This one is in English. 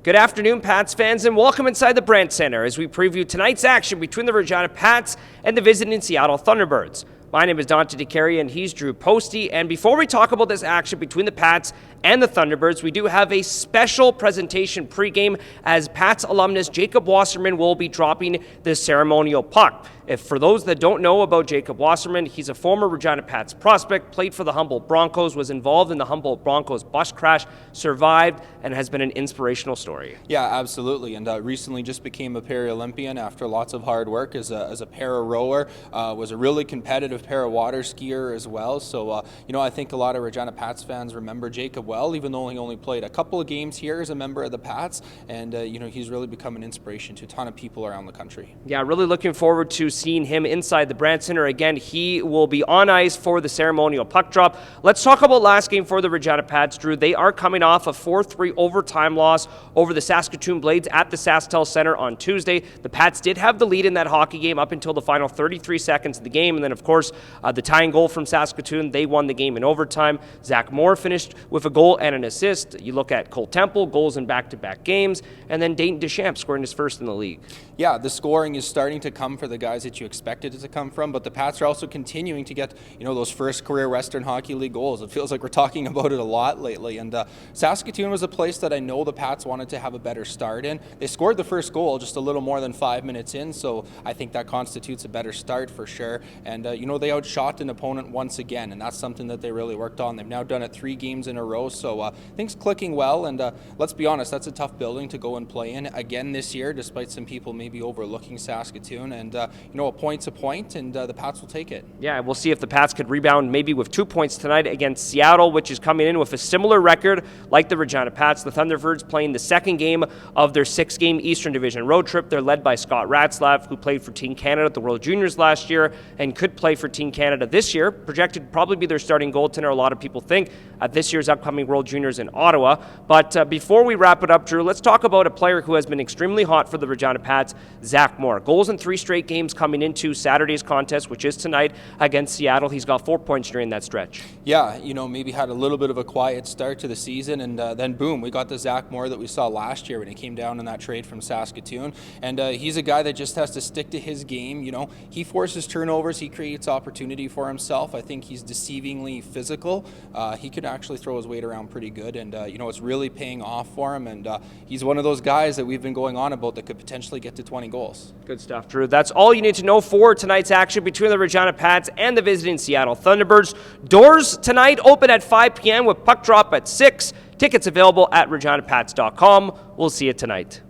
Good afternoon, Pats fans, and welcome inside the Brandt Center as we preview tonight's action between the Regina Pats and the visiting Seattle Thunderbirds. My name is Dante DeCarry, and he's Drew Posty. And before we talk about this action between the Pats and the Thunderbirds, we do have a special presentation pregame as Pats alumnus Jacob Wasserman will be dropping the ceremonial puck. For those that don't know about Jacob Wasserman, he's a former Regina Pats prospect, played for the Humboldt Broncos, was involved in the Humboldt Broncos bus crash, survived, and has been an inspirational story. Yeah, absolutely, and recently just became a Paralympian after lots of hard work as a para-rower, was a really competitive para-water skier as well, so I think a lot of Regina Pats fans remember Jacob well, even though he only played a couple of games here as a member of the Pats, and he's really become an inspiration to a ton of people around the country. Yeah, really looking forward to seeing him inside the Brandt Center. Again, he will be on ice for the ceremonial puck drop. Let's talk about last game for the Regina Pats, Drew. They are coming off a 4-3 overtime loss over the Saskatoon Blades at the SaskTel Center on Tuesday. The Pats did have the lead in that hockey game up until the final 33 seconds of the game, and then, of course, the tying goal from Saskatoon, they won the game in overtime. Zach Moore finished with a goal and an assist. You look at Cole Temple, goals in back-to-back games, and then Dayton Deschamps scoring his first in the league. Yeah, the scoring is starting to come for the guys that you expected it to come from, but the Pats are also continuing to get, those first career Western Hockey League goals. It feels like we're talking about it a lot lately, and Saskatoon was a place that I know the Pats wanted to have a better start in. They scored the first goal just a little more than 5 minutes in, so I think that constitutes a better start for sure, and they outshot an opponent once again, and that's something that they really worked on. They've now done it 3 games in a row, so things clicking well, and let's be honest, that's a tough building to go and play in again this year, despite some people maybe overlooking Saskatoon, and a point's a point, and the Pats will take it. Yeah, we'll see if the Pats could rebound maybe with 2 points tonight against Seattle, which is coming in with a similar record like the Regina Pats. The Thunderbirds playing the second game of their 6-game Eastern Division road trip. They're led by Scott Ratzlaff, who played for Team Canada at the World Juniors last year and could play for Team Canada this year. Projected to probably be their starting goaltender, a lot of people think, at this year's upcoming World Juniors in Ottawa. But before we wrap it up, Drew, let's talk about a player who has been extremely hot for the Regina Pats, Zach Moore. Goals in 3 straight games coming into Saturday's contest, which is tonight against Seattle. He's got 4 points during that stretch. Yeah, maybe had a little bit of a quiet start to the season, and then boom, we got the Zach Moore that we saw last year when he came down in that trade from Saskatoon, and he's a guy that just has to stick to his game. He forces turnovers, he creates opportunity for himself. I think he's deceivingly physical. He could actually throw his weight around pretty good, and it's really paying off for him, and he's one of those guys that we've been going on about that could potentially get to 20 goals. Good stuff, Drew. That's all you need to know for tonight's action between the Regina Pats and the visiting Seattle Thunderbirds. Doors tonight open at 5 p.m. with puck drop at 6. Tickets available at reginapats.com. We'll see you tonight.